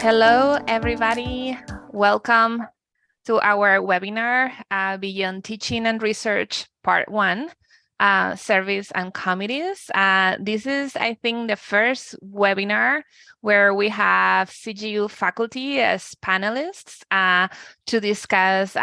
Hello, everybody. Welcome to our webinar, Beyond Teaching and Research, Part 1, Service and Committees. This is, I think, the first webinar where we have CGU faculty as panelists to discuss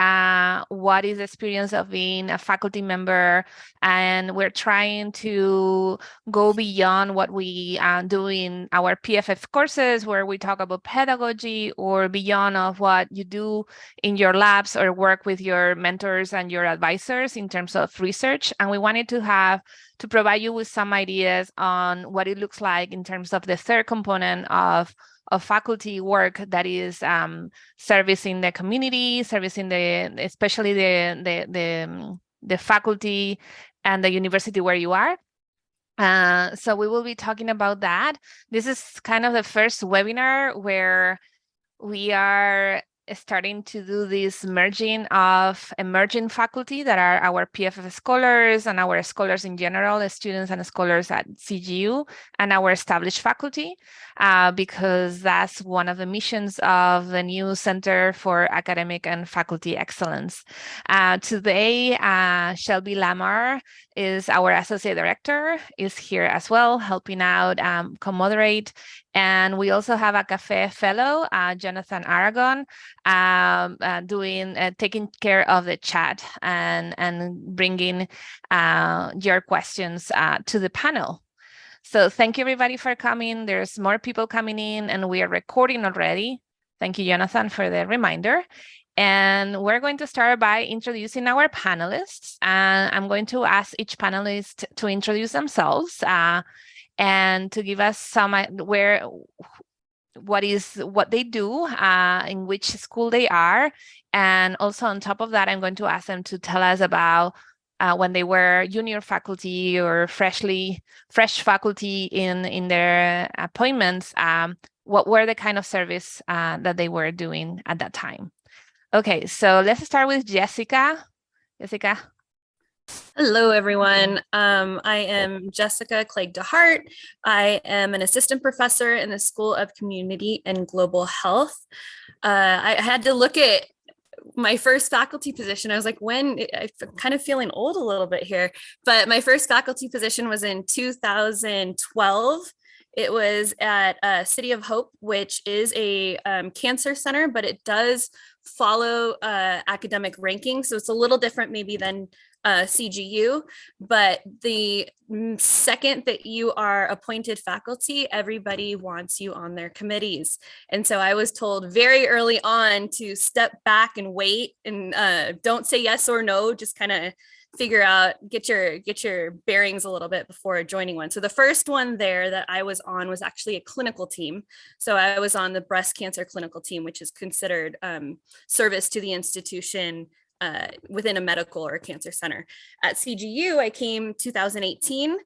what is the experience of being a faculty member. And we're trying to go beyond what we do in our PFF courses, where we talk about pedagogy, or beyond of what you do in your labs or work with your mentors and your advisors in terms of research. And we wanted to provide you with some ideas on what it looks like in terms of the third component of faculty work, that is servicing the community, servicing especially the faculty and the university where you are. So we will be talking about that. This is kind of the first webinar where we are starting to do this merging of emerging faculty that are our PFF scholars and our scholars in general, students and scholars at CGU, and our established faculty, because that's one of the missions of the new Center for Academic and Faculty Excellence. Today, Shelby Lamar is our associate director, is here as well, helping out, co-moderate. And we also have a CAFE fellow, Jonathan Aragon, taking care of the chat and bringing your questions to the panel. So thank you, everybody, for coming. There's more people coming in, and we are recording already. Thank you, Jonathan, for the reminder. And we're going to start by introducing our panelists. I'm going to ask each panelist to introduce themselves and to give us some what they do, in which school they are. And also on top of that, I'm going to ask them to tell us about when they were junior faculty or fresh faculty in their appointments, what were the kind of service that they were doing at that time. Okay, so let's start with Jessica. Jessica. Hello, everyone. I am Jessica Clague DeHart. I am an assistant professor in the School of Community and Global Health. I had to look at my first faculty position. I was like, I'm kind of feeling old a little bit here, but my first faculty position was in 2012. It was at City of Hope, which is a cancer center, but it does follow academic ranking. So it's a little different maybe than CGU, but the second that you are appointed faculty, everybody wants you on their committees. And so I was told very early on to step back and wait and don't say yes or no, just kind of figure out, get your bearings a little bit before joining one. So the first one there that I was on was actually a clinical team. So I was on the breast cancer clinical team, which is considered service to the institution within a medical or a cancer center. At CGU, I came 2018.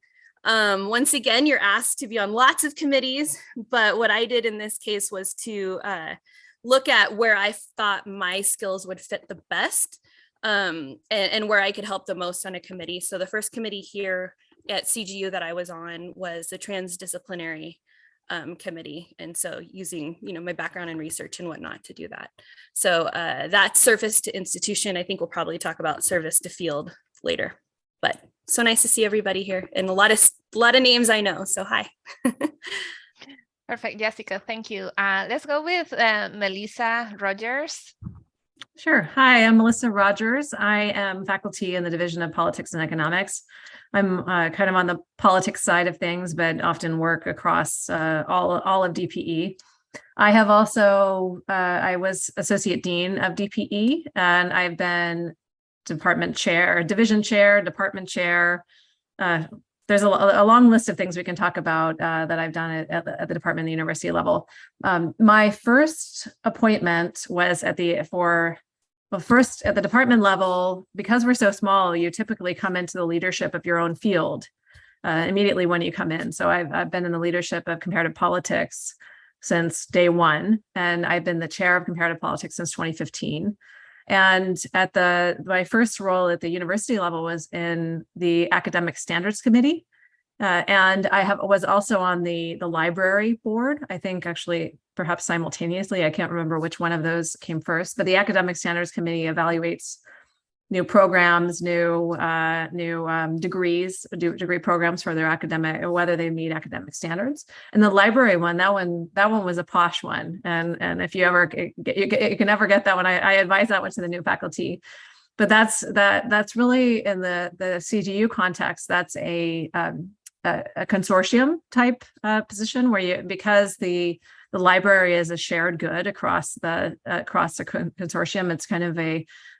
Once again, you're asked to be on lots of committees, but what I did in this case was to look at where I thought my skills would fit the best. And where I could help the most on a committee. So the first committee here at CGU that I was on was the transdisciplinary committee. And so using, my background in research and whatnot to do that. So that service to institution, I think we'll probably talk about service to field later, but so nice to see everybody here and a lot of names I know. So hi. Perfect, Jessica, thank you. Let's go with Melissa Rogers. Sure. Hi, I'm Melissa Rogers. I am faculty in the Division of Politics and Economics. I'm kind of on the politics side of things, but often work across all of DPE. I have also, I was Associate Dean of DPE, and I've been department chair, division chair, department chair. There's a long list of things we can talk about that I've done at the department and the university level. My first appointment was first at the department level. Because we're so small, you typically come into the leadership of your own field immediately when you come in. So I've been in the leadership of comparative politics since day one, and I've been the chair of comparative politics since 2015. And my first role at the university level was in the academic standards committee. And I was also on the library board, I think actually perhaps simultaneously. I can't remember which one of those came first, but the Academic Standards Committee evaluates new programs, new degree programs for their academic, or whether they meet academic standards. And the library one, that one was a posh one. And if you ever you can never get that one, I advise that one to the new faculty. But that's really in the CGU context. That's a consortium type position where because the library is a shared good across the consortium. It's kind of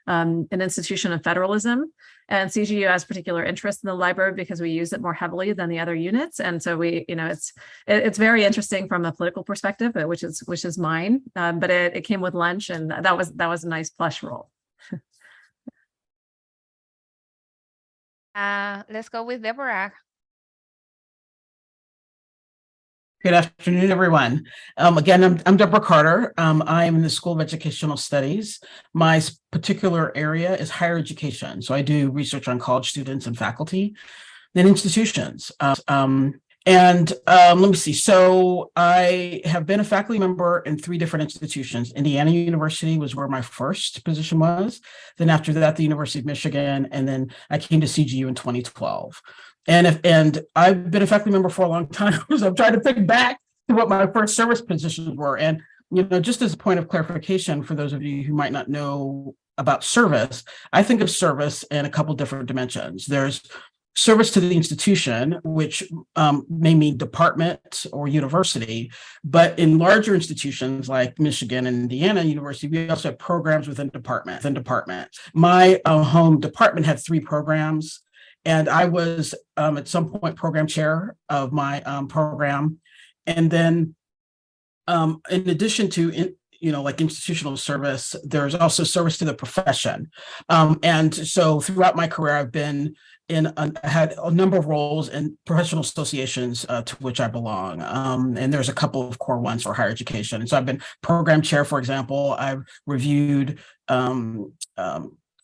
an institution of federalism, and CGU has particular interest in the library because we use it more heavily than the other units. And so it's very interesting from a political perspective, which is mine. But it came with lunch, and that was a nice plush role. Let's go with Deborah. Good afternoon, everyone. Again, I'm Deborah Carter. I'm in the School of Educational Studies. My particular area is higher education. So I do research on college students and faculty and institutions. Let me see. So I have been a faculty member in 3 different institutions. Indiana University was where my first position was. Then after that, the University of Michigan, and then I came to CGU in 2012. And I've been a faculty member for a long time, so I'm trying to think back to what my first service positions were. And, just as a point of clarification for those of you who might not know about service, I think of service in a couple different dimensions. There's service to the institution, which may mean department or university, but in larger institutions like Michigan and Indiana University, we also have programs within department. My home department had 3 programs. And I was at some point program chair of my program. And then in addition to, like institutional service, there's also service to the profession. And so throughout my career, I've been had a number of roles in professional associations to which I belong. And there's a couple of core ones for higher education. And so I've been program chair, for example. I've reviewed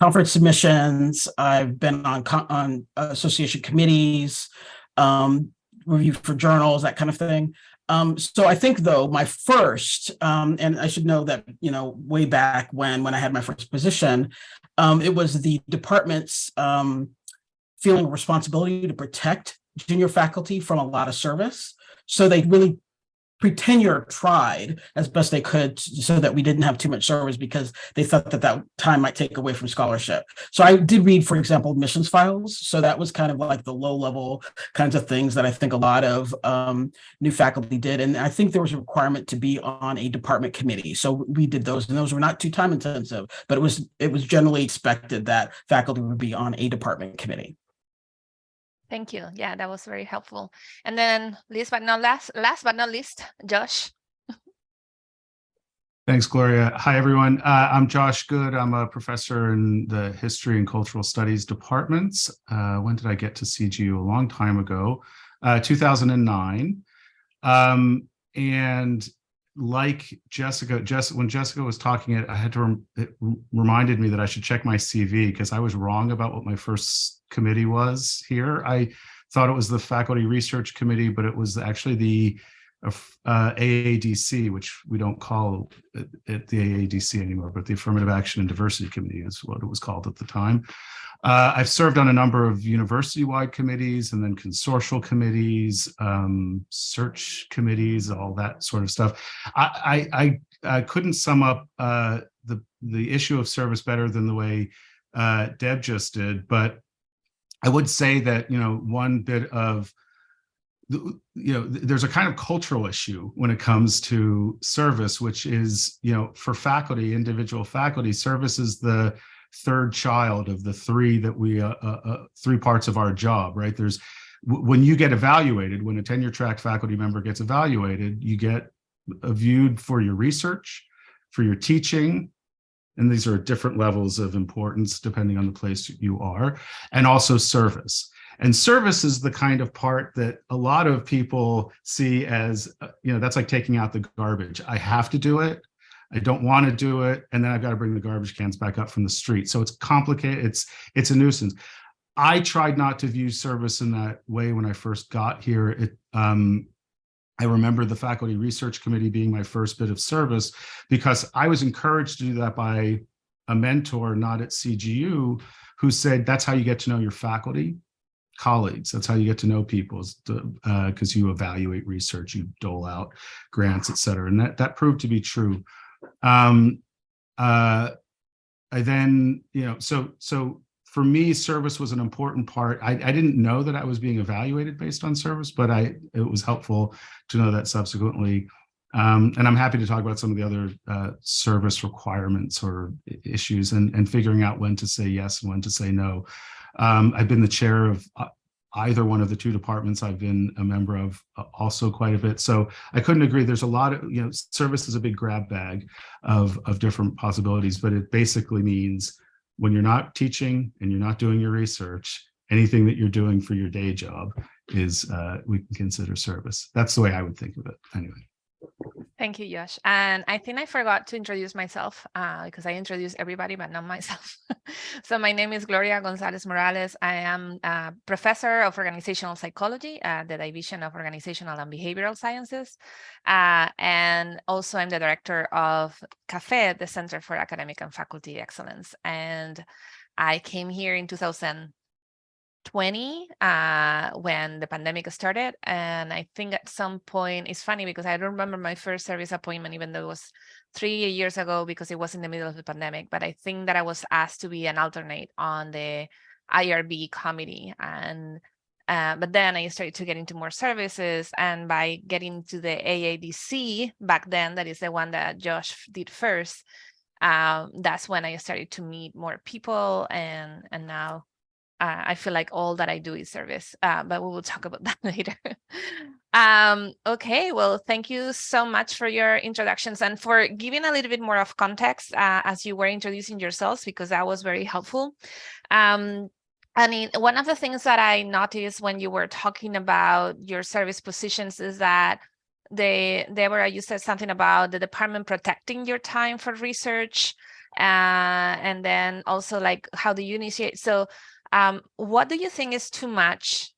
conference submissions. I've been on association committees, review for journals, that kind of thing. So I think, though, my first, and I should know that, way back when I had my first position, it was the department's feeling of responsibility to protect junior faculty from a lot of service. So they really pre-tenure tried as best they could so that we didn't have too much service, because they thought that time might take away from scholarship. So I did read, for example, admissions files. So that was kind of like the low level kinds of things that I think a lot of new faculty did. And I think there was a requirement to be on a department committee. So we did those, and those were not too time intensive, but it was generally expected that faculty would be on a department committee. Thank you. Yeah, that was very helpful. And then last but not least, Josh. Thanks, Gloria. Hi, everyone. I'm Josh Goode. I'm a professor in the History and Cultural Studies departments. When did I get to CGU? A long time ago, 2009. And like Jessica, when Jessica was talking, it reminded me that I should check my CV, because I was wrong about what my first committee was here. I thought it was the Faculty Research Committee, but it was actually the AADC, which we don't call it the AADC anymore, but the Affirmative Action and Diversity Committee is what it was called at the time. I've served on a number of university-wide committees, and then consortial committees, search committees, all that sort of stuff. I couldn't sum up the issue of service better than the way Deb just did, but I would say that, one bit of, there's a kind of cultural issue when it comes to service, which is, for faculty, individual faculty, service is the third child of the 3 that we 3 parts of our job, right? When you get evaluated, when a tenure track faculty member gets evaluated, you get viewed for your research, for your teaching, and these are different levels of importance depending on the place you are, and also service. And service is the kind of part that a lot of people see as, that's like taking out the garbage. I have to do it. I don't want to do it. And then I've got to bring the garbage cans back up from the street. So it's complicated. It's a nuisance. I tried not to view service in that way when I first got here. I remember the faculty research committee being my first bit of service, because I was encouraged to do that by a mentor, not at CGU, who said, that's how you get to know your faculty colleagues. That's how you get to know people, because you evaluate research, you dole out grants, et cetera. And that proved to be true. I then, so for me, service was an important part. I didn't know that I was being evaluated based on service, but it was helpful to know that subsequently. And I'm happy to talk about some of the other service requirements or issues and figuring out when to say yes and when to say no. I've been the chair of either one of the two departments I've been a member of also quite a bit. So I couldn't agree. There's a lot of, service is a big grab bag of different possibilities, but it basically means when you're not teaching and you're not doing your research, anything that you're doing for your day job is we can consider service. That's the way I would think of it anyway. Thank you, Josh. And I think I forgot to introduce myself because I introduced everybody, but not myself. So my name is Gloria Gonzalez-Morales. I am a professor of organizational psychology at the Division of Organizational and Behavioral Sciences. And also I'm the director of CAFE, the Center for Academic and Faculty Excellence. And I came here in 2020 when the pandemic started, and I think at some point, it's funny because I don't remember my first service appointment, even though it was 3 years ago, because it was in the middle of the pandemic. But I think that I was asked to be an alternate on the IRB committee, and but then I started to get into more services, and by getting to the AADC back then, that is the one that Josh did first, that's when I started to meet more people, and now I feel like all that I do is service, but we will talk about that later. Okay, well, thank you so much for your introductions and for giving a little bit more of context as you were introducing yourselves, because that was very helpful. One of the things that I noticed when you were talking about your service positions is that Deborah, you said something about the department protecting your time for research, and then also like how do you initiate? So what do you think is too much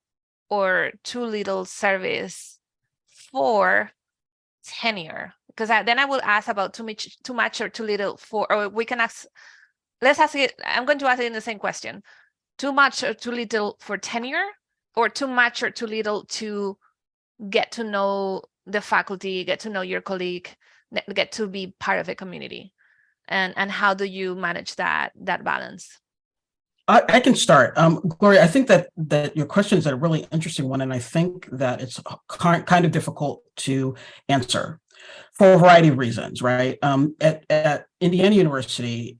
or too little service for tenure? Because then I will ask about too much or too little for, or we can ask, let's ask it, I'm going to ask it in the same question. Too much or too little for tenure, or too much or too little to get to know the faculty, get to know your colleague, get to be part of a community? And how do you manage that balance? I can start. Gloria, I think that your question is a really interesting one, and I think that it's kind of difficult to answer for a variety of reasons, right? At Indiana University,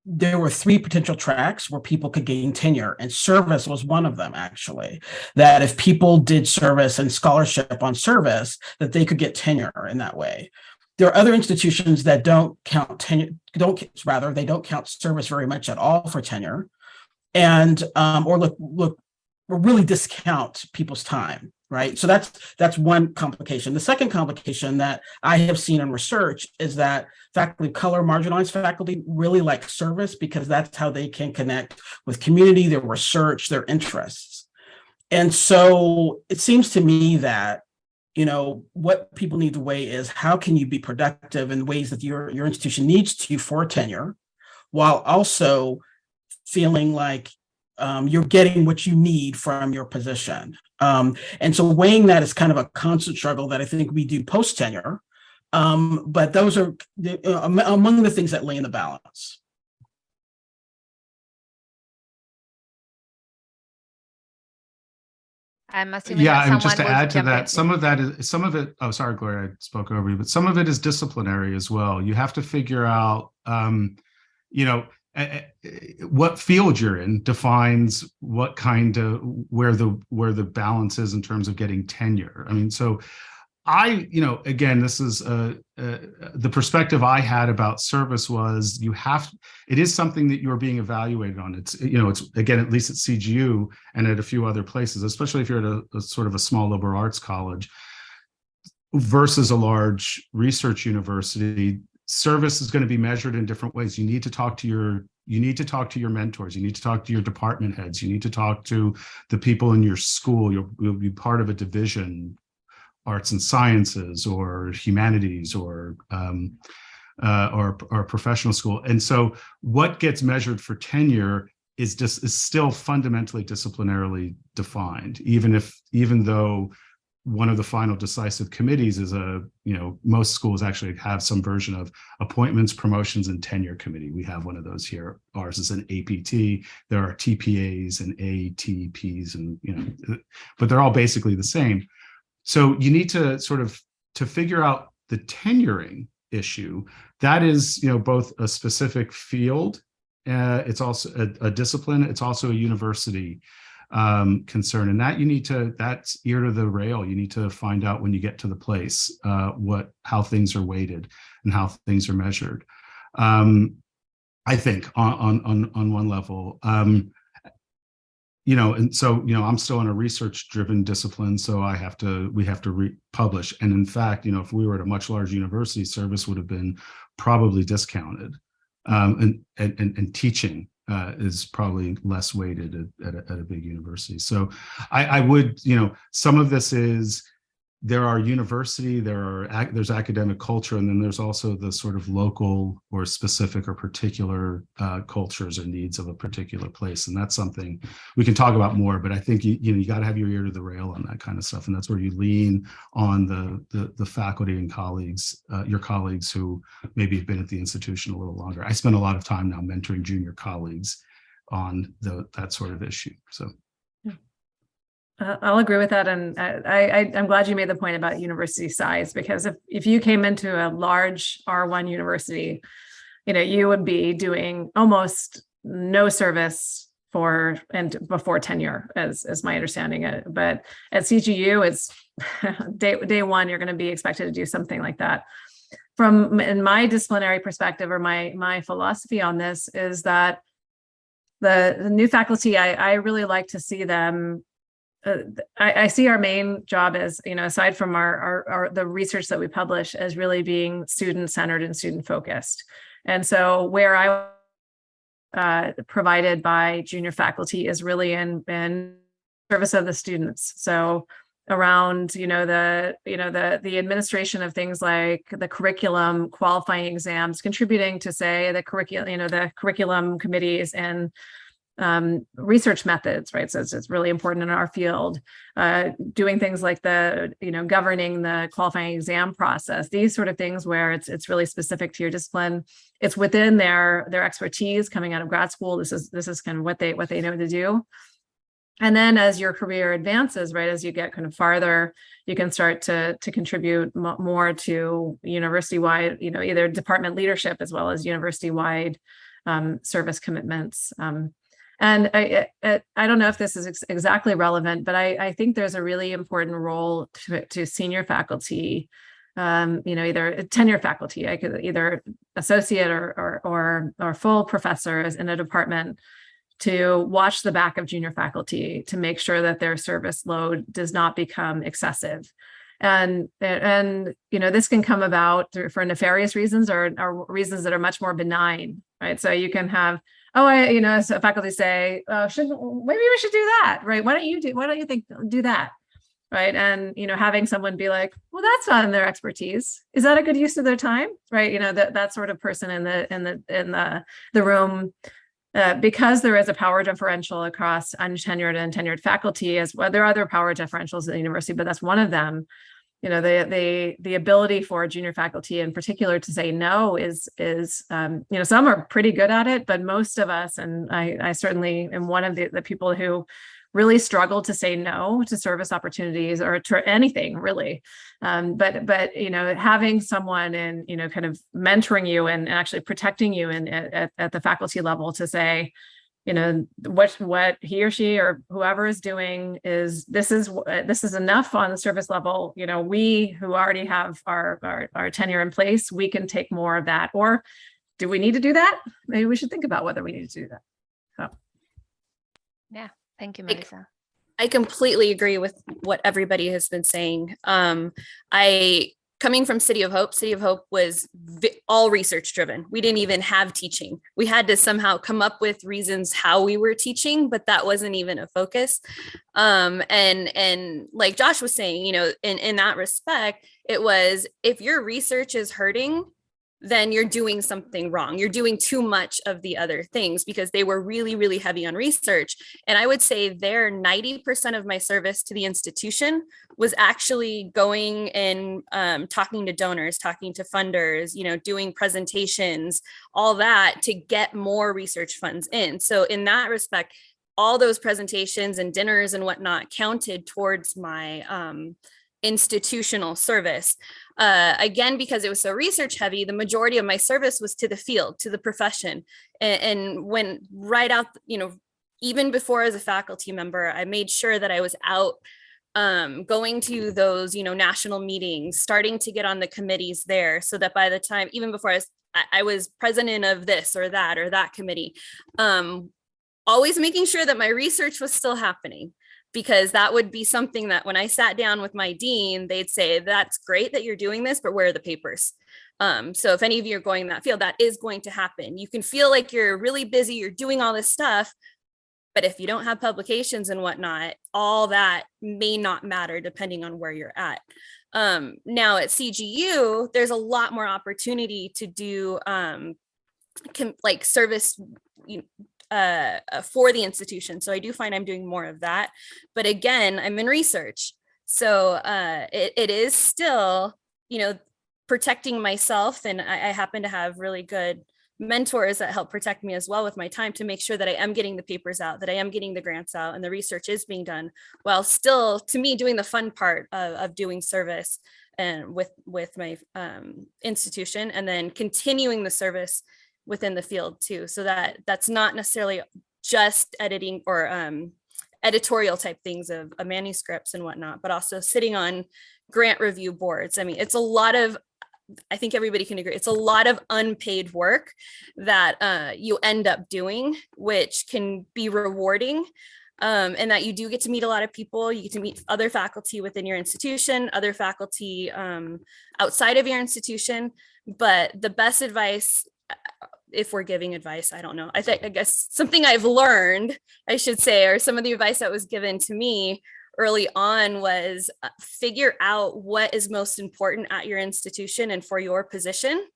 there were 3 potential tracks where people could gain tenure, and service was one of them, actually. That if people did service and scholarship on service, that they could get tenure in that way. There are other institutions that don't count tenure, they don't count service very much at all for tenure, and or look really discount people's time, right? So that's one complication. The second complication that I have seen in research is that faculty of color, marginalized faculty, really like service because that's how they can connect with community, their research, their interests. And so it seems to me that what people need to weigh is how can you be productive in ways that your institution needs to for tenure, while also feeling like you're getting what you need from your position. And so weighing that is kind of a constant struggle that I think we do post tenure. But those are among the things that lay in the balance. I'm assuming and just to add to that, some of it, oh, sorry, Gloria, I spoke over you, but some of it is disciplinary as well. You have to figure out, what field you're in defines what kind of, where the balance is in terms of getting tenure. I mean, so again, this is the perspective I had about service was it is something that you're being evaluated on. It's again, at least at CGU and at a few other places, especially if you're at a sort of a small liberal arts college versus a large research university, service is going to be measured in different ways. You need to talk to your You need to talk to your mentors. You need to talk to your department heads. You need to talk to the people in your school. You'll be part of a division, arts and sciences or humanities or professional school. And so what gets measured for tenure is still fundamentally disciplinarily defined, even though one of the final decisive committees is most schools actually have some version of appointments, promotions, and tenure committee. We have one of those here. Ours is an APT. There are TPAs and ATPs, and but they're all basically the same. So you need to to figure out the tenuring issue. That is, both a specific field. It's also a discipline. It's also a university concern, and that's ear to the rail. You need to find out when you get to the place how things are weighted and how things are measured. I think on one level, and so I'm still in a research-driven discipline, so we have to publish. And in fact, if we were at a much larger university, service would have been probably discounted, and teaching is probably less weighted at a big university. So I would, some of this is there's academic culture, and then there's also the sort of local or specific or particular cultures or needs of a particular place. And that's something we can talk about more, but I think you got to have your ear to the rail on that kind of stuff. And that's where you lean on the faculty and colleagues, your colleagues who maybe have been at the institution a little longer. I spend a lot of time now mentoring junior colleagues on that sort of issue. So I'll agree with that. And I'm glad you made the point about university size, because if you came into a large R1 university, you would be doing almost no service before tenure, as my understanding. But at CGU, it's day one, you're going to be expected to do something like that. In my disciplinary perspective, or my philosophy on this, is that the new faculty, I really like to see them. I see our main job as, aside from the research that we publish, as really being student-centered and student-focused. And so where I provided by junior faculty is really in service of the students. So around, the administration of things like the curriculum, qualifying exams, contributing to, say, the curriculum committees and research methods, right? So it's really important in our field, doing things like governing the qualifying exam process, these sort of things where it's really specific to your discipline. It's within their expertise coming out of grad school. This is kind of what they know to do. And then as your career advances, right, as you get kind of farther, you can start to contribute more to university-wide, either department leadership as well as university-wide service commitments. And I don't know if this is exactly relevant, but I think there's a really important role to senior faculty, either tenure faculty, I could either associate or full professors in a department, to watch the back of junior faculty to make sure that their service load does not become excessive. And this can come about for nefarious reasons or reasons that are much more benign, right? So you can have, as faculty say, maybe we should do that, right? Why don't you do that, right? And having someone be like, well, that's not in their expertise. Is that a good use of their time, right? That sort of person in the room. Because there is a power differential across untenured and tenured faculty, as well, there are other power differentials at the university, but that's one of them. The ability for junior faculty in particular to say no is some are pretty good at it, but most of us, and I certainly am one of the people who really struggle to say no to service opportunities or to anything really. But having someone and kind of mentoring you and actually protecting you at the faculty level to say, what he or she or whoever is doing this is enough on the service level. We who already have our tenure in place, we can take more of that. Or do we need to do that? Maybe we should think about whether we need to do that. So. Yeah. Thank you, Melissa. I completely agree with what everybody has been saying. I coming from City of Hope was all research driven. We didn't even have teaching. We had to somehow come up with reasons how we were teaching, but that wasn't even a focus. And like Josh was saying, you know, in that respect, it was, if your research is hurting, then you're doing something wrong. You're doing too much of the other things, because they were really, really heavy on research. And I would say there, 90% of my service to the institution was actually going and talking to donors, talking to funders, you know, doing presentations, all that to get more research funds in. So in that respect, all those presentations and dinners and whatnot counted towards my institutional service. Again, because it was so research heavy, the majority of my service was to the field, to the profession. And when right out, you know, even before as a faculty member, I made sure that I was out going to those, you know, national meetings, starting to get on the committees there, so that by the time, even before I was president of this or that committee, always making sure that my research was still happening. Because that would be something that when I sat down with my dean, they'd say, that's great that you're doing this, but where are the papers? So if any of you are going in that field, that is going to happen. You can feel like you're really busy, you're doing all this stuff, but if you don't have publications and whatnot, all that may not matter depending on where you're at. Now at CGU, there's a lot more opportunity to do like service, for the institution. So I do find I'm doing more of that, but again, I'm in research. So it is still, you know, protecting myself. And I happen to have really good mentors that help protect me as well with my time, to make sure that I am getting the papers out, that I am getting the grants out, and the research is being done, while still, to me, doing the fun part of doing service and with my institution, and then continuing the service within the field too. So that's not necessarily just editing or editorial type things of manuscripts and whatnot, but also sitting on grant review boards. I mean, it's a lot of, I think everybody can agree, it's a lot of unpaid work that you end up doing, which can be rewarding. And that you do get to meet a lot of people. You get to meet other faculty within your institution, other faculty outside of your institution. But the best advice, if we're giving advice, I don't know. I guess something I've learned, I should say, or some of the advice that was given to me early on was figure out what is most important at your institution and for your position.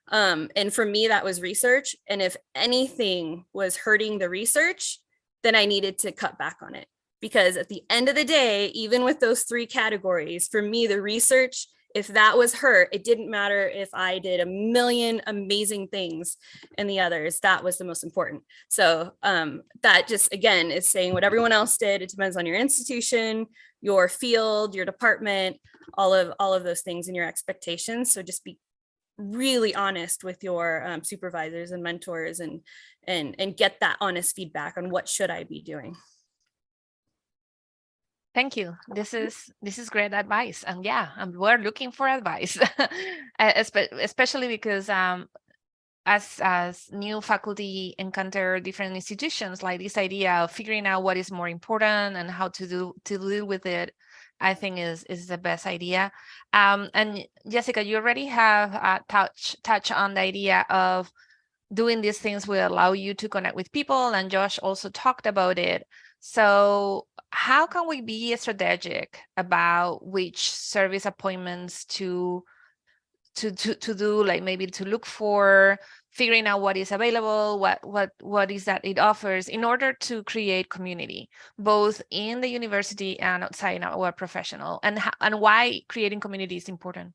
And for me, that was research. And if anything was hurting the research, then I needed to cut back on it. Because at the end of the day, even with those three categories, for me, the research, if that was hurt, it didn't matter if I did a million amazing things in the others, that was the most important. So that just, again, is saying what everyone else did. It depends on your institution, your field, your department, all of those things and your expectations. So just be really honest with your supervisors and mentors and get that honest feedback on what should I be doing. Thank you. This is great advice, and yeah, we're looking for advice, especially because as new faculty encounter different institutions, like this idea of figuring out what is more important and how to deal with it, I think is the best idea. And Jessica, you already have touch on the idea of doing these things will allow you to connect with people, and Josh also talked about it. So how can we be strategic about which service appointments to do, like maybe to look for, figuring out what is available, what is that it offers, in order to create community, both in the university and outside our professional, and why creating community is important?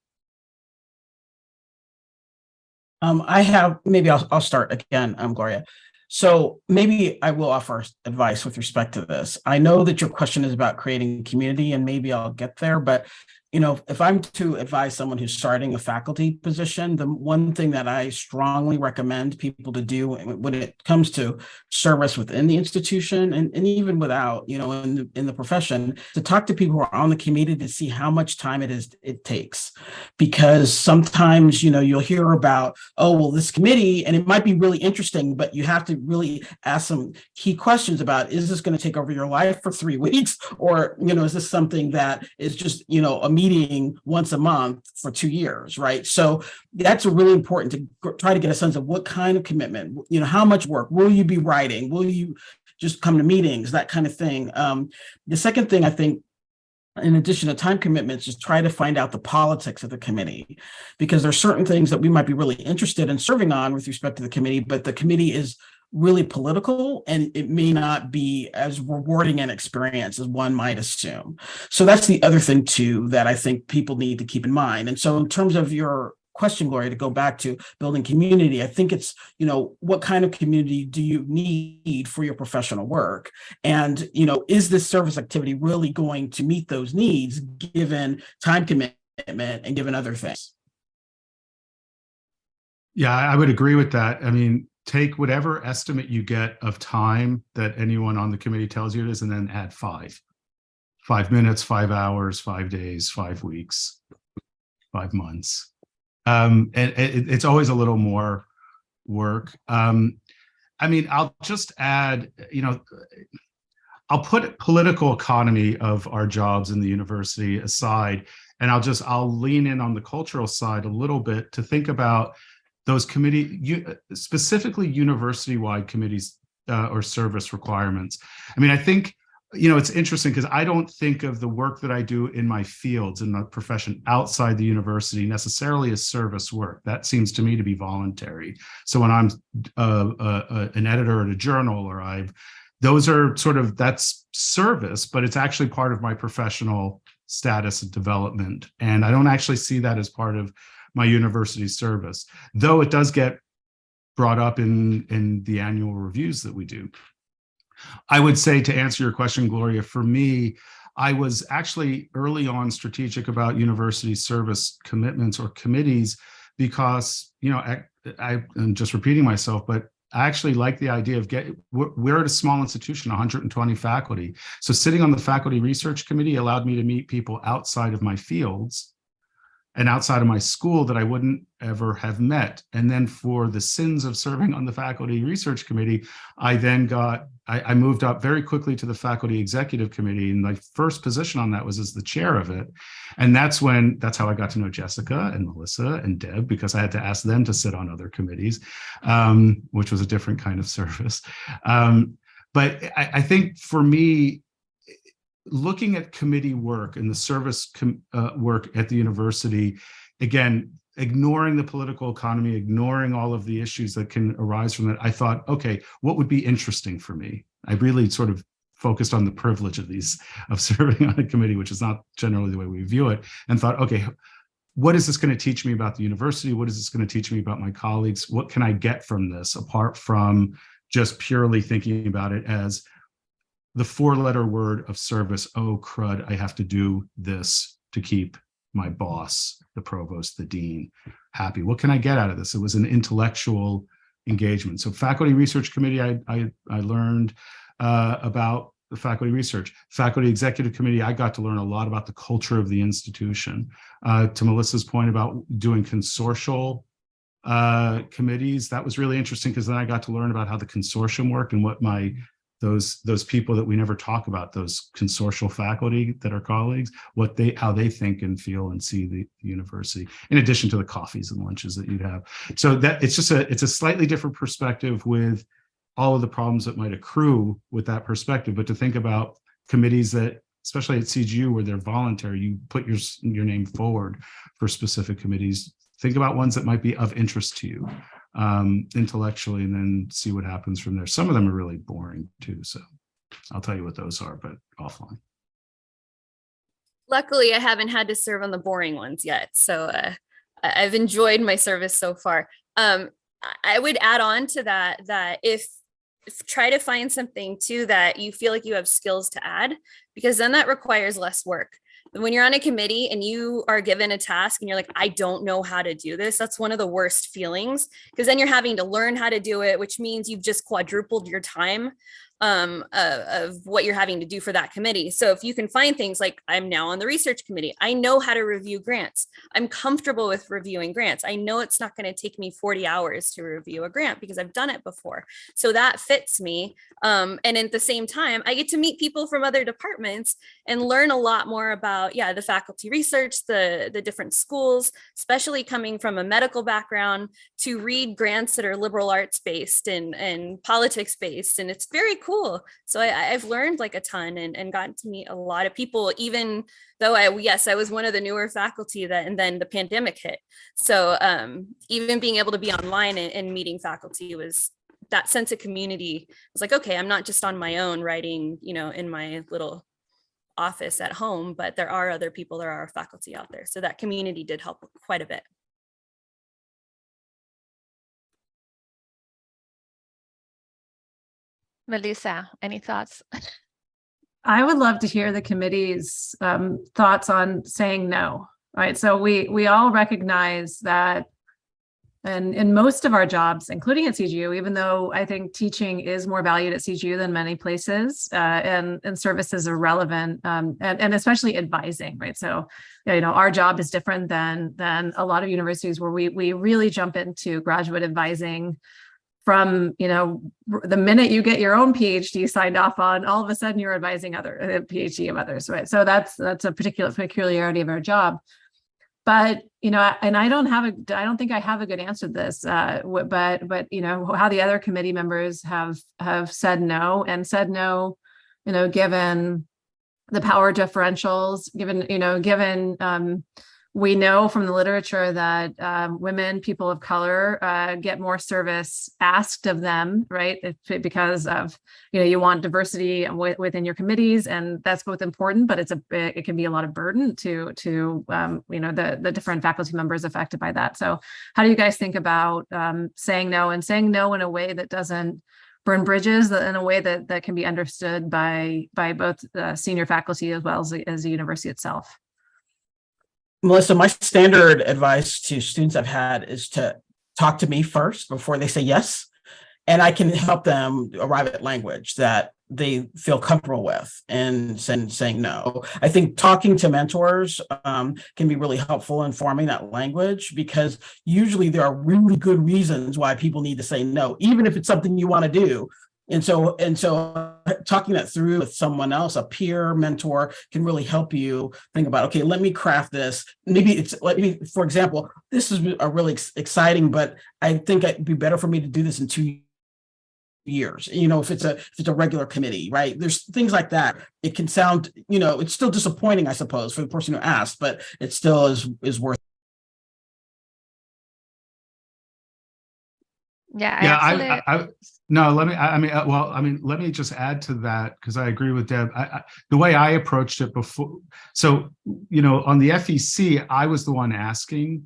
I'll start again, Gloria. So maybe I will offer advice with respect to this. I know that your question is about creating community, and maybe I'll get there, but you know, if I'm to advise someone who's starting a faculty position, the one thing that I strongly recommend people to do when it comes to service within the institution and even without, you know, in the profession, to talk to people who are on the committee to see how much time it takes. Because sometimes, you know, you'll hear about, oh, well, this committee, and it might be really interesting, but you have to really ask some key questions about, is this going to take over your life for 3 weeks? Or, you know, is this something that is just, you know, a meeting once a month for 2 years, right? So that's really important to try to get a sense of what kind of commitment, how much work will you be writing? Will you just come to meetings, that kind of thing. The second thing I think, in addition to time commitments, is try to find out the politics of the committee, because there are certain things that we might be really interested in serving on with respect to the committee, but the committee is really political and it may not be as rewarding an experience as one might assume. So that's the other thing too that I think people need to keep in mind. And so in terms of your question, Gloria, to go back to building community, I think it's, what kind of community do you need for your professional work? And, is this service activity really going to meet those needs given time commitment and given other things? Yeah, I would agree with that. I mean, take whatever estimate you get of time that anyone on the committee tells you it is, and then add 5 minutes, 5 hours, 5 days, 5 weeks, 5 months. And it's always a little more work. I mean, I'll just add, I'll put political economy of our jobs in the university aside, and I'll lean in on the cultural side a little bit to think about those specifically university-wide committees or service requirements. I mean, I think, it's interesting because I don't think of the work that I do in my fields, in my profession outside the university necessarily as service work. That seems to me to be voluntary. So when I'm an editor at a journal, those are that's service, but it's actually part of my professional status and development. And I don't actually see that as part of my university service, though it does get brought up in the annual reviews that we do. I would say, to answer your question, Gloria, for me, I was actually early on strategic about university service commitments or committees because, I'm just repeating myself, but I actually like the idea of we're at a small institution, 120 faculty. So sitting on the faculty research committee allowed me to meet people outside of my fields and outside of my school that I wouldn't ever have met. And then for the sins of serving on the faculty research committee, I moved up very quickly to the faculty executive committee. And my first position on that was as the chair of it. And that's how I got to know Jessica and Melissa and Deb, because I had to ask them to sit on other committees, which was a different kind of service. But I think for me, looking at committee work and the service work at the university, again, ignoring the political economy, ignoring all of the issues that can arise from it, I thought, okay, what would be interesting for me? I really sort of focused on the privilege of serving on a committee, which is not generally the way we view it, and thought, okay, what is this going to teach me about the university? What is this going to teach me about my colleagues? What can I get from this apart from just purely thinking about it as the 4-letter word of service? Oh, crud, I have to do this to keep my boss, the provost, the dean, happy. What can I get out of this? It was an intellectual engagement. So faculty research committee, I learned about the faculty research. Faculty executive committee, I got to learn a lot about the culture of the institution. To Melissa's point about doing consortial committees, that was really interesting because then I got to learn about how the consortium worked and what those people that we never talk about, those consortial faculty that are colleagues, how they think and feel and see the university, in addition to the coffees and lunches that you'd have. So that it's a slightly different perspective with all of the problems that might accrue with that perspective. But to think about committees that, especially at CGU, where they're voluntary, you put your name forward for specific committees. Think about ones that might be of interest to you intellectually, and then see what happens from there. Some of them are really boring too, so I'll tell you what those are, but offline. Luckily, I haven't had to serve on the boring ones yet, so I've enjoyed my service so far. I would add on to that if try to find something too that you feel like you have skills to add, because then that requires less work. When you're on a committee and you are given a task and you're like, I don't know how to do this, that's one of the worst feelings, because then you're having to learn how to do it, which means you've just quadrupled your time. of what you're having to do for that committee. So if you can find things like, I'm now on the research committee, I know how to review grants. I'm comfortable with reviewing grants. I know it's not going to take me 40 hours to review a grant because I've done it before. So that fits me. And at the same time, I get to meet people from other departments and learn a lot more about, the faculty research, the different schools, especially coming from a medical background, to read grants that are liberal arts based and politics based. And it's very cool. So I've learned like a ton and gotten to meet a lot of people, even though I was one of the newer faculty and then the pandemic hit. So even being able to be online and meeting faculty was that sense of community. Was like, okay, I'm not just on my own writing, in my little office at home, but there are other people, there are faculty out there. So that community did help quite a bit. Melissa, any thoughts? I would love to hear the committee's thoughts on saying no, right? So we all recognize that, and in most of our jobs, including at CGU, even though I think teaching is more valued at CGU than many places, and services are relevant, and especially advising, right? So, our job is different than a lot of universities where we really jump into graduate advising from, the minute you get your own PhD signed off on, all of a sudden you're advising other PhD of others, right? So that's a particular peculiarity of our job. But, and I don't think I have a good answer to this, but how the other committee members have said no, given the power differentials, given we know from the literature that women, people of color, get more service asked of them, right? Because of, you want diversity within your committees, and that's both important, but it can be a lot of burden to the different faculty members affected by that. So how do you guys think about saying no in a way that doesn't burn bridges, in a way that can be understood by both senior faculty as well as the university itself? Melissa, my standard advice to students I've had is to talk to me first before they say yes. And I can help them arrive at language that they feel comfortable with and saying no. I think talking to mentors can be really helpful in forming that language, because usually there are really good reasons why people need to say no, even if it's something you want to do. And so talking that through with someone else, a peer mentor, can really help you think about, okay, let me craft this. For example, this is a really exciting, but I think it'd be better for me to do this in 2 years. If it's a regular committee, right? There's things like that. It can sound, it's still disappointing, I suppose, for the person who asked, but it still is worth. Yeah. Let me just add to that, because I agree with Deb. The way I approached it before, so, on the FEC, I was the one asking,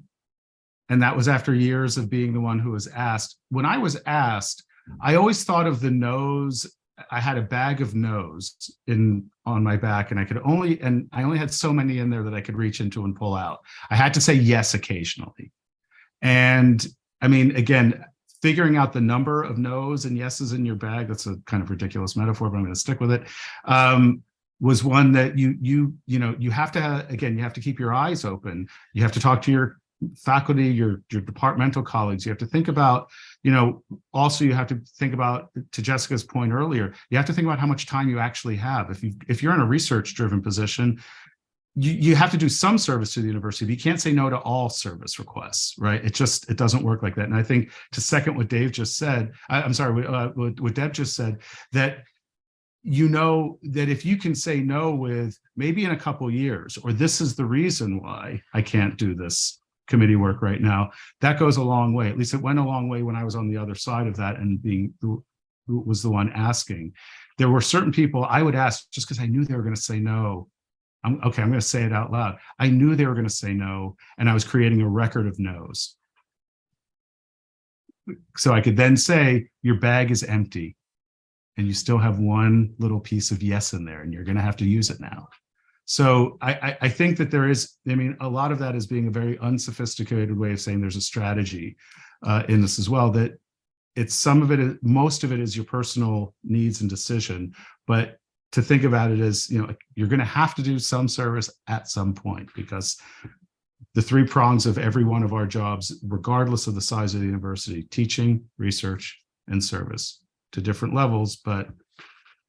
and that was after years of being the one who was asked. When I was asked, I always thought of the no's. I had a bag of no's on my back, and I only had so many in there that I could reach into and pull out. I had to say yes occasionally. And again, figuring out the number of no's and yeses in your bag, that's a kind of ridiculous metaphor, but I'm going to stick with it, was one that you have to keep your eyes open. You have to talk to your faculty, your departmental colleagues. You have to think about, also you have to think about, to Jessica's point earlier, you have to think about how much time you actually have. If you're in a research-driven position, you have to do some service to the university, but you can't say no to all service requests, right? It doesn't work like that. And I think, to second what Dave just said, what Deb just said, that that if you can say no with maybe in a couple of years, or this is the reason why I can't do this committee work right now, that goes a long way. At least it went a long way when I was on the other side of that and was the one asking. There were certain people I would ask just because I knew they were going to say no. I'm going to say it out loud. I knew they were going to say no, and I was creating a record of no's. So I could then say, your bag is empty, and you still have one little piece of yes in there, and you're going to have to use it now. So I think that there is, a lot of that is being a very unsophisticated way of saying there's a strategy in this as well, that it's some of it, most of it is your personal needs and decision, but to think about it as, you're going to have to do some service at some point, because the three prongs of every one of our jobs, regardless of the size of the university: teaching, research, and service, to different levels, but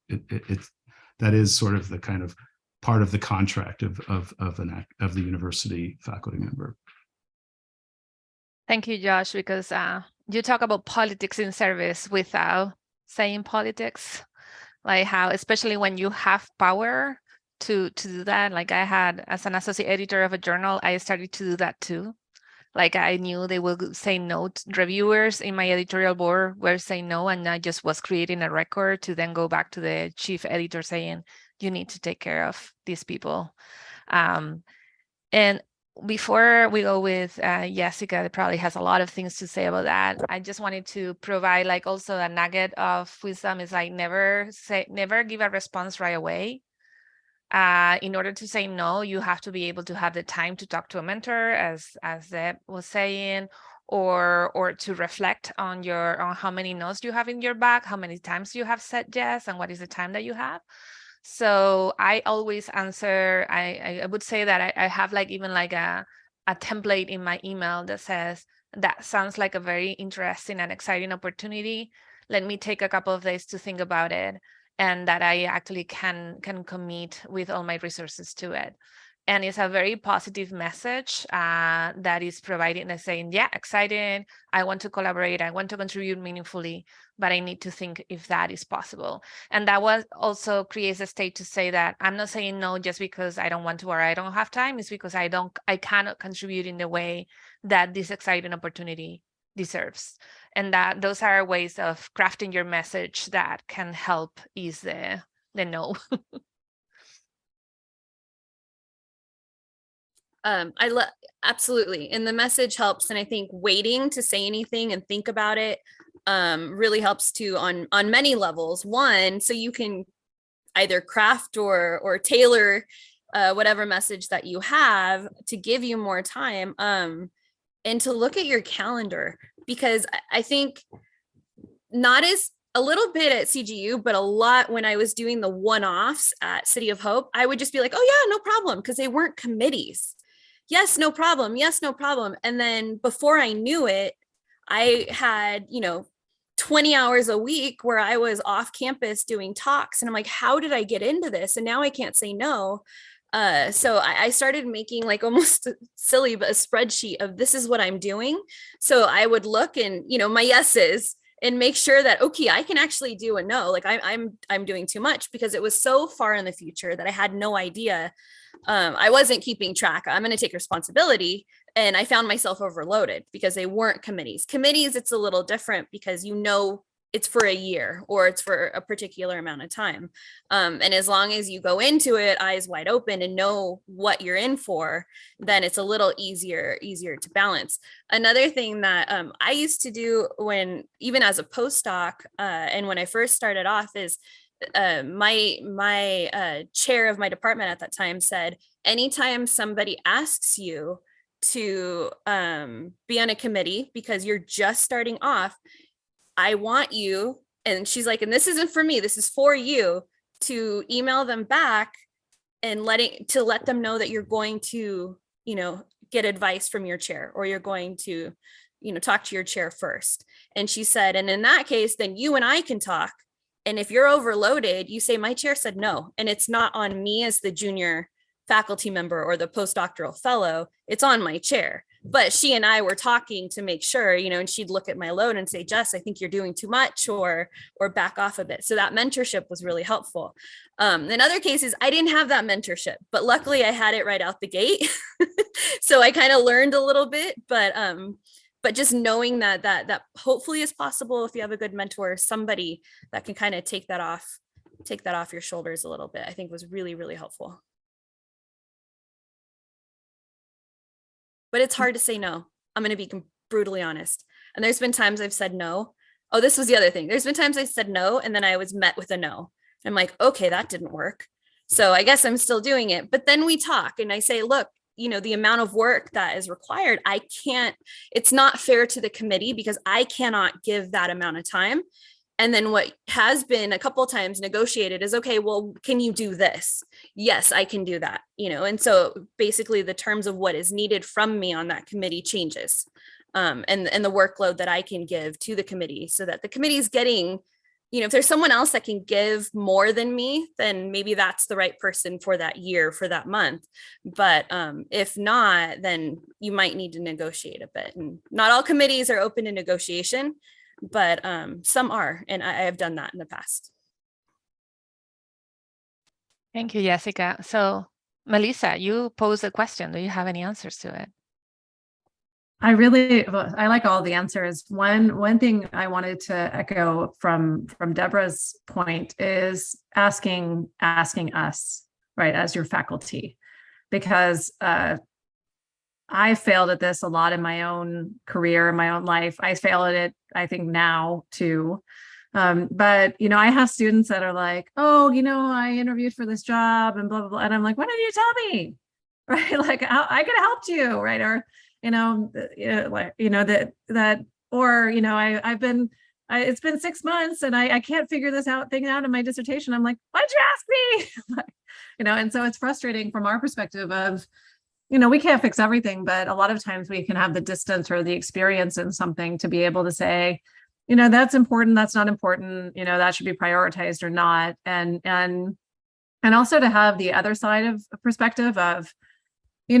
that is sort of the kind of part of the contract of the university faculty member. Thank you, Josh, because you talk about politics in service without saying politics, like how, especially when you have power to do that. Like I had, as an associate editor of a journal, I started to do that too. Like I knew they would say no. Reviewers in my editorial board were saying no, and I just was creating a record to then go back to the chief editor saying, you need to take care of these people. And before we go with Jessica, that probably has a lot of things to say about that, I just wanted to provide like also a nugget of wisdom is like never give a response right away. In order to say no, you have to be able to have the time to talk to a mentor, as Deb was saying, or to reflect on how many no's you have in your bag, how many times you have said yes, and what is the time that you have. So I always answer, I would say that I have like even like a template in my email that says, that sounds like a very interesting and exciting opportunity. Let me take a couple of days to think about it, and that I actually can commit with all my resources to it. And it's a very positive message that is providing and saying, yeah, excited, I want to collaborate, I want to contribute meaningfully, but I need to think if that is possible. And that was also creates a state to say that I'm not saying no just because I don't want to or I don't have time. It's because I cannot contribute in the way that this exciting opportunity deserves. And that those are ways of crafting your message that can help ease the no. Absolutely. And the message helps. And I think waiting to say anything and think about it really helps too on many levels. One, so you can either craft or tailor whatever message that you have to give you more time, and to look at your calendar, because I think not as a little bit at CGU, but a lot when I was doing the one-offs at City of Hope, I would just be like, oh yeah, no problem, because they weren't committees. Yes, no problem. Yes, no problem. And then before I knew it, I had, 20 hours a week where I was off campus doing talks. And I'm like, how did I get into this? And now I can't say no. So I started making like almost silly, but a spreadsheet of this is what I'm doing. So I would look and, my yeses and make sure that, okay, I can actually do a no. Like I'm doing too much, because it was so far in the future that I had no idea. I wasn't keeping track. I'm going to take responsibility. And I found myself overloaded because they weren't committees. Committees, it's a little different because it's for a year or it's for a particular amount of time. And as long as you go into it eyes wide open and know what you're in for, then it's a little easier to balance. Another thing that I used to do even as a postdoc, and when I first started off, is my chair of my department at that time said, anytime somebody asks you to be on a committee because you're just starting off, I want you, and she's like, and this isn't for me, this is for you, to email them back and let them know that you're going to, get advice from your chair, or you're going to, talk to your chair first. And she said, and in that case, then you and I can talk. And if you're overloaded, you say, my chair said no. And it's not on me as the junior faculty member or the postdoctoral fellow, it's on my chair. But she and I were talking to make sure, and she'd look at my load and say, Jess, I think you're doing too much, or back off a bit. So that mentorship was really helpful. In other cases, I didn't have that mentorship, but luckily I had it right out the gate. So I kind of learned a little bit, but just knowing that hopefully is possible if you have a good mentor, somebody that can kind of take that off your shoulders a little bit, I think was really, really helpful. But it's hard to say no. I'm going to be brutally honest. And there's been times I've said no. Oh, this was the other thing. There's been times I said no, and then I was met with a no. I'm like, okay, that didn't work. So I guess I'm still doing it. But then we talk and I say, look, the amount of work that is required, it's not fair to the committee because I cannot give that amount of time. And then what has been a couple of times negotiated is, okay, well, can you do this? Yes, I can do that, and so basically the terms of what is needed from me on that committee changes, and the workload that I can give to the committee so that the committee is getting, if there's someone else that can give more than me, then maybe that's the right person for that year, for that month. But if not, then you might need to negotiate a bit. And not all committees are open to negotiation, but some are, and I have done that in the past. Thank you, Jessica. So, Melissa, you posed a question. Do you have any answers to it? I like all the answers. One thing I wanted to echo from Deborah's point is asking us, right, as your faculty, because I failed at this a lot in my own career, in my own life. I fail at it, I think, now too. But I have students that are like, oh, I interviewed for this job and blah blah blah, and I'm like, why didn't you tell me, right? Like I could have helped you, right? Or it's been 6 months and I can't figure this thing out in my dissertation. I'm like, why'd you ask me? And so it's frustrating from our perspective of, we can't fix everything, but a lot of times we can have the distance or the experience in something to be able to say, that's important, that's not important, that should be prioritized or not. And also to have the other side of perspective of, I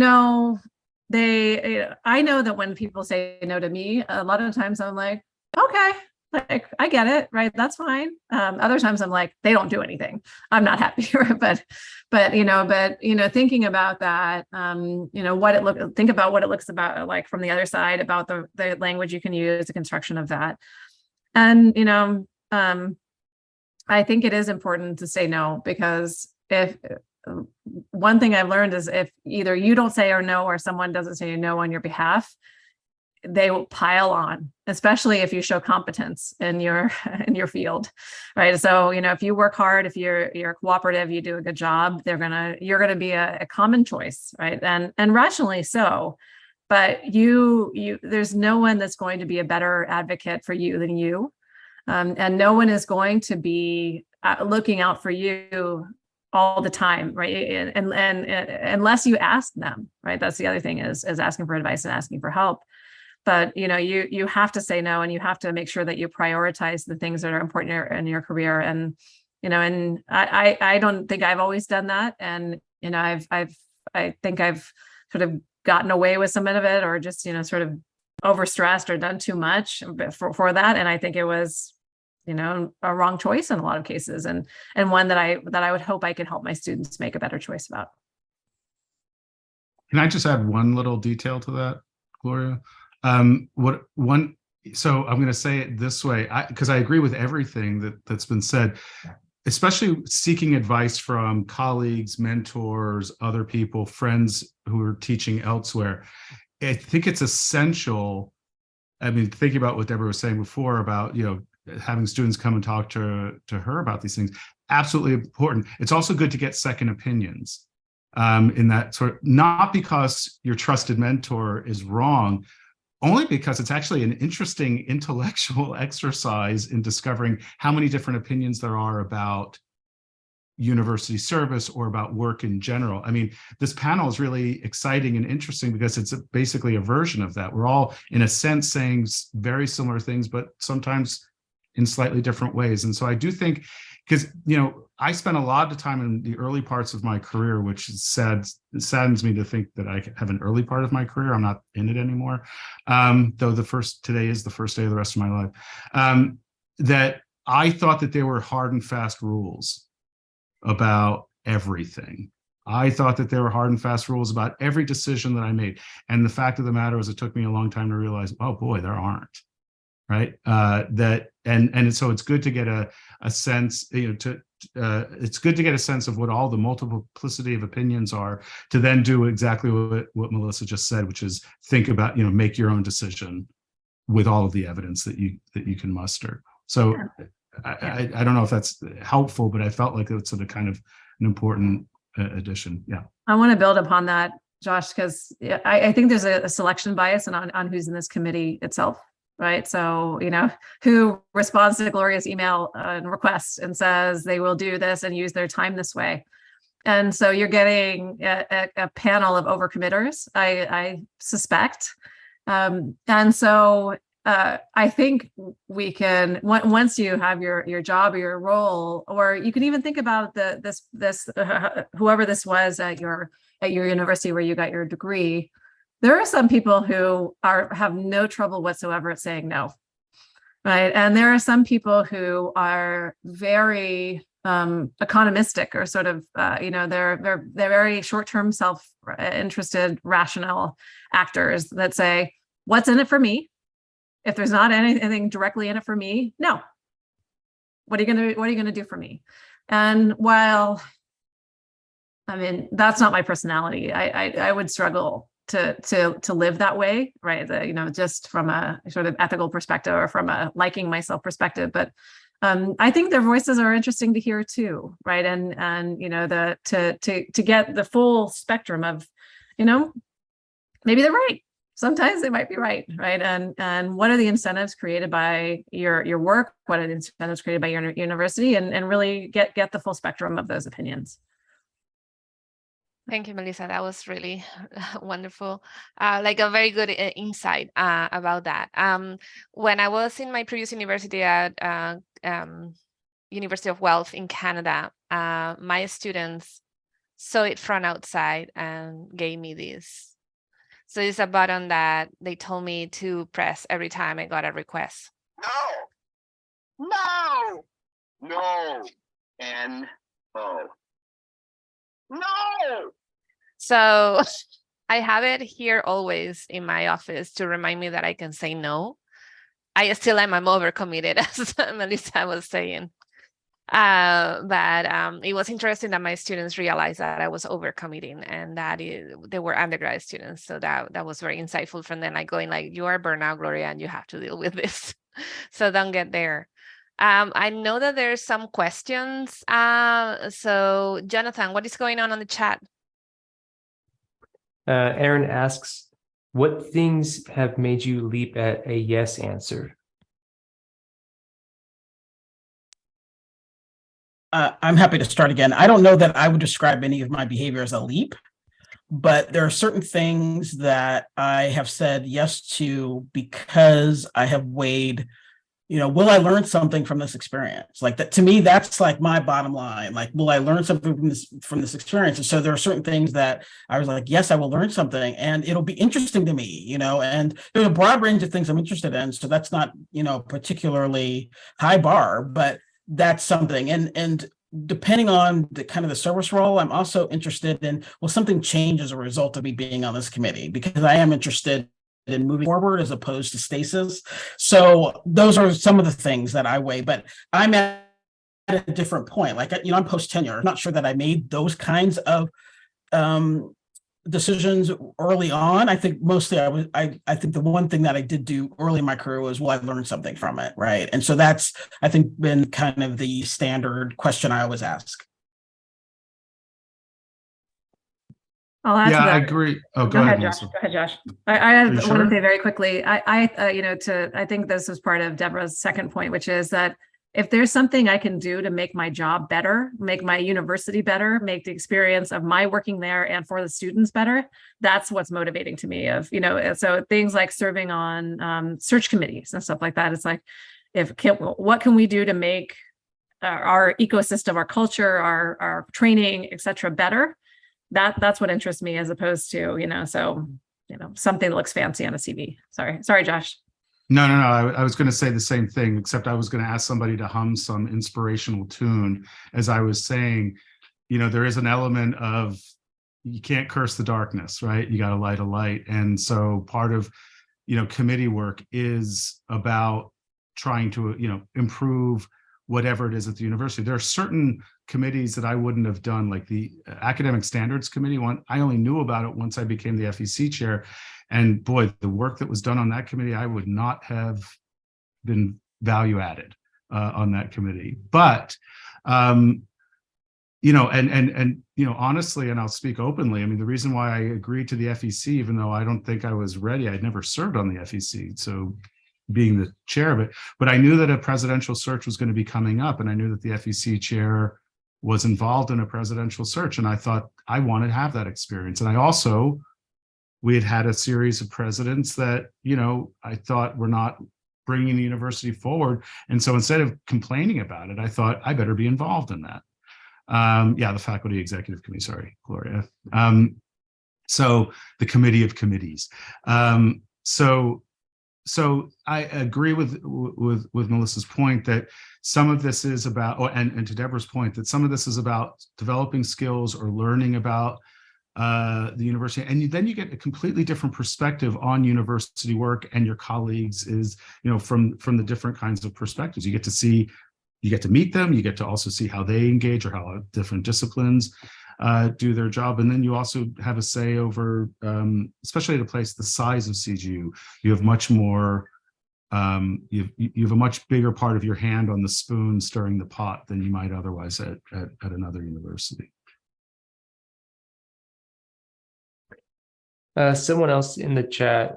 know that when people say no to me, a lot of times I'm like, okay, like I get it, right? That's fine. Other times I'm like, they don't do anything. I'm not happy. but thinking about that, think about what it looks about like from the other side, about the language you can use, the construction of that. And, I think it is important to say no, because if one thing I've learned is if either you don't say or no, or someone doesn't say no on your behalf, they will pile on, especially if you show competence in your field, right? So, if you work hard, if you're cooperative, you do a good job, you're gonna be a common choice, right? And rationally so. But there's no one that's going to be a better advocate for you than you, and no one is going to be looking out for you all the time, right? And unless you ask them, right? That's the other thing is asking for advice and asking for help. But you have to say no, and you have to make sure that you prioritize the things that are important in your career. And and I don't think I've always done that. And I think I've sort of gotten away with some of it, or just sort of overstressed or done too much for that. And I think it was a wrong choice in a lot of cases, and one that I would hope I could help my students make a better choice about. Can I just add one little detail to that, Gloria? So I'm going to say it this way, because I agree with everything that's been said, especially seeking advice from colleagues, mentors, other people, friends who are teaching elsewhere. I think it's essential. I mean, thinking about what Deborah was saying before about, having students come and talk to her about these things, absolutely important. It's also good to get second opinions in that sort of, not because your trusted mentor is wrong, only because it's actually an interesting intellectual exercise in discovering how many different opinions there are about university service or about work in general. I mean, this panel is really exciting and interesting because it's basically a version of that. We're all, in a sense, saying very similar things, but sometimes in slightly different ways. And so I do think, because, I spent a lot of time in the early parts of my career, which is sad. It saddens me to think that I have an early part of my career. I'm not in it anymore. Though today is the first day of the rest of my life. That I thought that there were hard and fast rules about everything. I thought that there were hard and fast rules about every decision that I made. And the fact of the matter is, it took me a long time to realize, oh boy, there aren't. Right. And so it's good to get a sense, it's good to get a sense of what all the multiplicity of opinions are, to then do exactly what Melissa just said, which is think about, make your own decision with all of the evidence that you can muster. So I don't know if that's helpful, but I felt like it's sort of kind of an important addition. Yeah. I want to build upon that Josh, because I think there's a selection bias on who's in this committee itself, right? So, who responds to Gloria's email and request and says they will do this and use their time this way. And so you're getting a panel of overcommitters, I suspect. And so I think we can, once you have your job or your role, or you can even think about whoever this was at your university where you got your degree. There are some people who have no trouble whatsoever at saying no, right? And there are some people who are very economistic, or sort of they're very short-term, self-interested, rational actors that say, what's in it for me? If there's not anything directly in it for me, no. What are you gonna do for me? And while, I mean, that's not my personality, I would struggle to live that way, right? Just from a sort of ethical perspective, or from a liking myself perspective. But I think their voices are interesting to hear too, right? And to get the full spectrum of, maybe they're right. Sometimes they might be right? And what are the incentives created by your work? What are the incentives created by your university? And really get the full spectrum of those opinions. Thank you, Melissa. That was really wonderful. Like a very good insight about that. When I was in my previous university at University of Guelph in Canada, my students saw it from outside and gave me this. So it's a button that they told me to press every time I got a request. No, N-O. No. So I have it here always in my office to remind me that I can say no. I still am, I'm overcommitted, as Melissa was saying. But it was interesting that my students realized that I was overcommitting, and that they were undergrad students. So that was very insightful from them, like going like, you are burnout, Gloria, and you have to deal with this. So don't get there. I know that there's some questions. So Jonathan, what is going on the chat? Aaron asks, what things have made you leap at a yes answer? I'm happy to start again. I don't know that I would describe any of my behavior as a leap, but there are certain things that I have said yes to because I have weighed, will I learn something from this experience? Like that, to me, that's like my bottom line. Like, will I learn something from this experience? And so there are certain things that I was like, yes, I will learn something, and it'll be interesting to me, and there's a broad range of things I'm interested in. So that's not, particularly high bar, but that's something. And depending on the kind of the service role, I'm also interested in, will something change as a result of me being on this committee? Because I am interested in moving forward as opposed to stasis. So those are some of the things that I weigh, but I'm at a different point. Like, I'm post tenure. I'm not sure that I made those kinds of decisions early on. I think mostly I think the one thing that I did do early in my career was, will I learn something from it, right? And so that's, I think, been kind of the standard question I always ask. I'll add to that. I agree. Oh, go ahead, Josh. Go ahead, Josh. I want sure? to say very quickly. I think this is part of Deborah's second point, which is that if there's something I can do to make my job better, make my university better, make the experience of my working there and for the students better, that's what's motivating to me. So things like serving on search committees and stuff like that. It's like, what can we do to make our ecosystem, our culture, our training, et cetera, better? That's what interests me, as opposed to, something that looks fancy on a CV. Sorry, Josh. No. I was going to say the same thing, except I was going to ask somebody to hum some inspirational tune. As I was saying, there is an element of, you can't curse the darkness, right? You got to light a light. And so part of, committee work is about trying to, improve whatever it is at the university. There are certain committees that I wouldn't have done, like the Academic Standards Committee one. I only knew about it once I became the FEC chair. And boy, the work that was done on that committee, I would not have been value added on that committee. But honestly, and I'll speak openly, I mean, the reason why I agreed to the FEC, even though I don't think I was ready, I'd never served on the FEC, so being the chair of it, but I knew that a presidential search was going to be coming up, and I knew that the FEC chair was involved in a presidential search, and I thought I wanted to have that experience. And we had a series of presidents that, I thought were not bringing the university forward. And so instead of complaining about it, I thought I better be involved in that. The faculty executive committee, sorry, Gloria. So the committee of committees. So I agree with Melissa's point that some of this is about, and to Deborah's point, that some of this is about developing skills or learning about the university, and then you get a completely different perspective on university work, and your colleagues is, from the different kinds of perspectives. You get to meet them, you get to also see how they engage or how different disciplines do their job. And then you also have a say over, especially at a place the size of CGU, you have much more, you have a much bigger part of your hand on the spoon stirring the pot than you might otherwise at another university. Someone else in the chat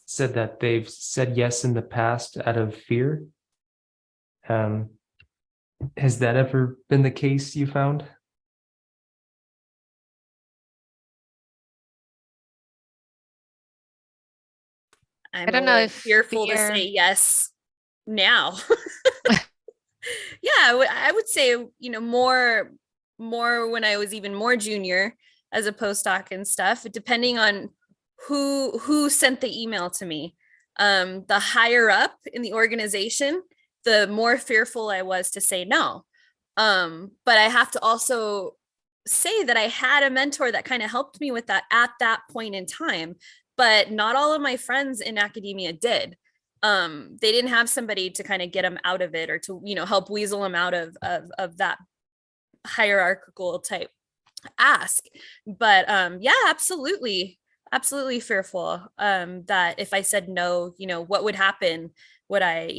said that they've said yes in the past out of fear. Has that ever been the case you found? I'm I don't know if fearful to say yes now. Yeah, I would say, more when I was even more junior as a postdoc and stuff, depending on who sent the email to me. The higher up in the organization, the more fearful I was to say no. But I have to also say that I had a mentor that kind of helped me with that at that point in time, but not all of my friends in academia did. They didn't have somebody to kind of get them out of it, or to, help weasel them out of that hierarchical type ask. But yeah, absolutely fearful that if I said no, what would happen? Would I,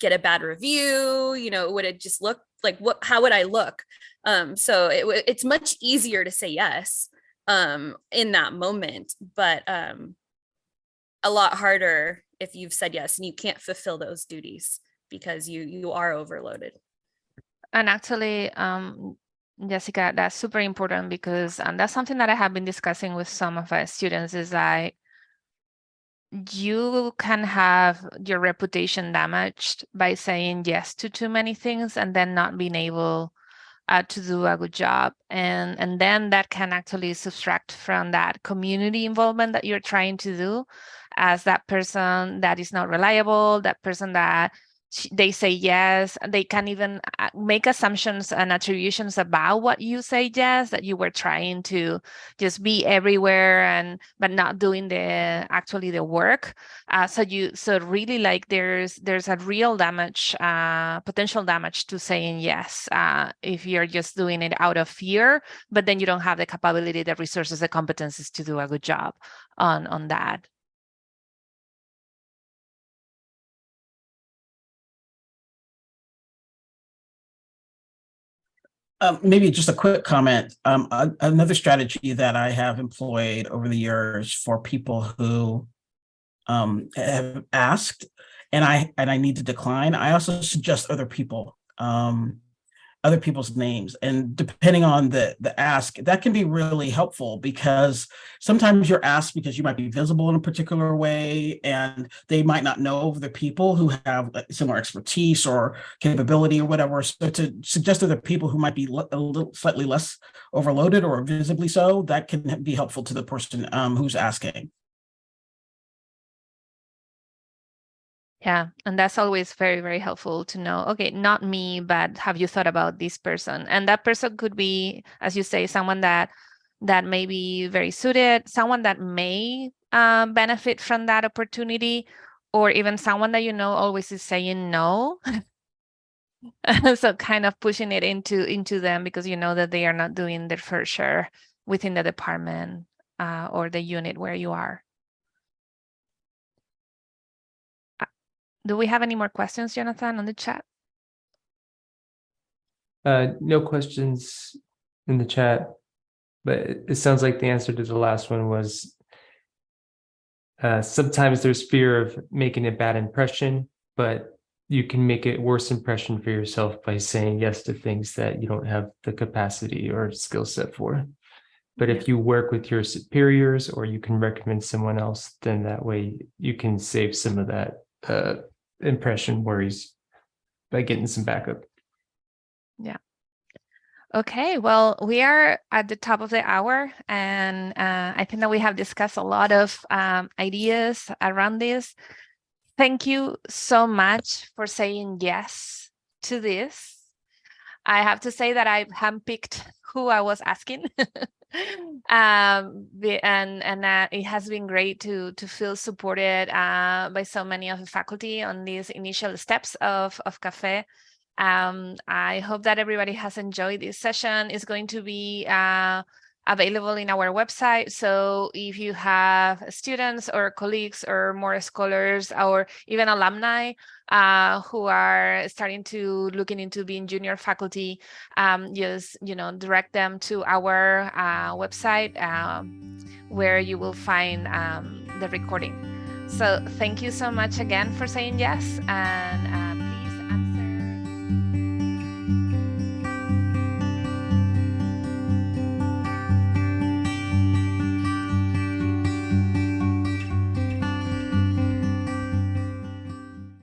get a bad review? Would it just look like, how would I look? So it's much easier to say yes in that moment, but a lot harder if you've said yes and you can't fulfill those duties because you are overloaded. And actually, Jessica, that's super important, because that's something that I have been discussing with some of our students, is like, you can have your reputation damaged by saying yes to too many things and then not being able to do a good job. And then that can actually subtract from that community involvement that you're trying to do, as that person that is not reliable, that person that they say yes, they can even make assumptions and attributions about what you say yes, that you were trying to just be everywhere but not doing actually the work. So really, like, there's a real damage, potential damage to saying yes, if you're just doing it out of fear, but then you don't have the capability, the resources, the competencies to do a good job on that. Maybe just a quick comment. Another strategy that I have employed over the years for people who have asked and I need to decline, I also suggest other people's names. And depending on the ask, that can be really helpful, because sometimes you're asked because you might be visible in a particular way, and they might not know the people who have similar expertise or capability or whatever. So to suggest other people who might be a little slightly less overloaded or visibly so, that can be helpful to the person who's asking. Yeah, and that's always very, very helpful to know, okay, not me, but have you thought about this person? And that person could be, as you say, someone that may be very suited, someone that may benefit from that opportunity, or even someone that always is saying no. So kind of pushing it into them, because that they are not doing their fair share within the department or the unit where you are. Do we have any more questions, Jonathan, on the chat? No questions in the chat, but it sounds like the answer to the last one was sometimes there's fear of making a bad impression, but you can make a worse impression for yourself by saying yes to things that you don't have the capacity or skill set for. But if you work with your superiors or you can recommend someone else, then that way you can save some of that impression worries by getting some backup. Yeah. Okay, well, we are at the top of the hour, and I think that we have discussed a lot of ideas around this. Thank you so much for saying yes to this. I have to say that I handpicked who I was asking. It has been great to feel supported by so many of the faculty on these initial steps of CAFE. I hope that everybody has enjoyed this session. It's going to be available in our website. So if you have students or colleagues or more scholars or even alumni who are starting to looking into being junior faculty, just direct them to our website where you will find the recording. So thank you so much again for saying yes, and